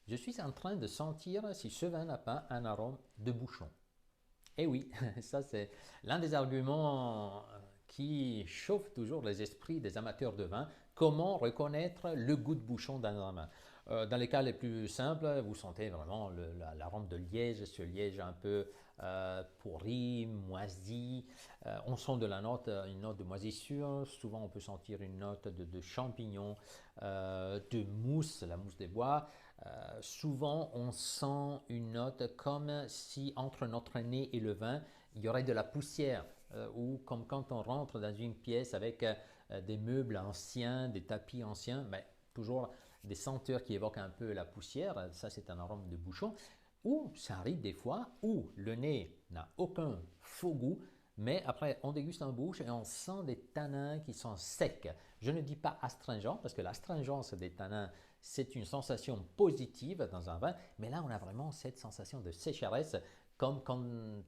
Je suis en train de sentir si ce vin n'a pas un arôme de bouchon. Et oui, ça c'est l'un des arguments qui chauffe toujours les esprits des amateurs de vin. Comment reconnaître le goût de bouchon dans un vin? Dans les cas les plus simples, vous sentez vraiment l'arôme de liège, ce liège un peu pourri, moisi. On sent de la note, une note de moisissure. Souvent, on peut sentir une note de champignons, de mousse, la mousse des bois. Souvent, on sent une note comme si entre notre nez et le vin, il y aurait de la poussière, ou comme quand on rentre dans une pièce avec des meubles anciens, des tapis anciens, mais toujours des senteurs qui évoquent un peu la poussière. Ça, c'est un arôme de bouchon. Ou ça arrive des fois où le nez n'a aucun faux goût, mais après on déguste en bouche et on sent des tanins qui sont secs. Je ne dis pas astringents parce que l'astringence des tanins, c'est une sensation positive dans un vin, mais là on a vraiment cette sensation de sécheresse comme quand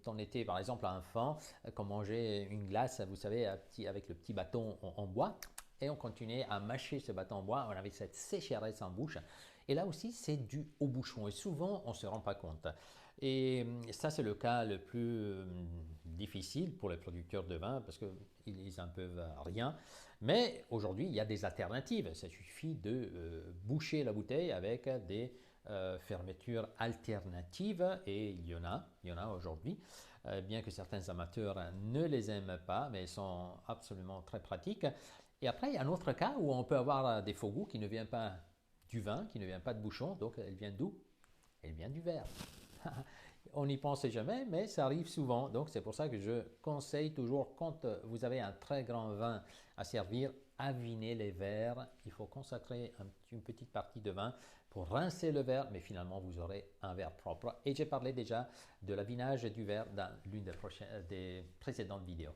on était par exemple enfant, qu'on mangeait une glace, vous savez, avec le petit bâton en bois, et on continuait à mâcher ce bâton en bois, on avait cette sécheresse en bouche. Et là aussi, c'est dû au bouchon. Et souvent, on ne se rend pas compte. Et ça, c'est le cas le plus difficile pour les producteurs de vin parce qu'ils n'en peuvent rien. Mais aujourd'hui, il y a des alternatives. Ça suffit de boucher la bouteille avec des fermetures alternatives. Et il y en a aujourd'hui. Bien que certains amateurs ne les aiment pas, mais elles sont absolument très pratiques. Et après, il y a un autre cas où on peut avoir des faux goûts qui ne viennent pas du vin, qui ne vient pas de bouchon, donc elle vient d'où? Elle vient du verre. On n'y pense jamais, mais ça arrive souvent. Donc c'est pour ça que je conseille toujours, quand vous avez un très grand vin à servir, aviner les verres. Il faut consacrer une petite partie de vin pour rincer le verre, mais finalement vous aurez un verre propre. Et j'ai parlé déjà de l'avinage du verre dans l'une des précédentes vidéos.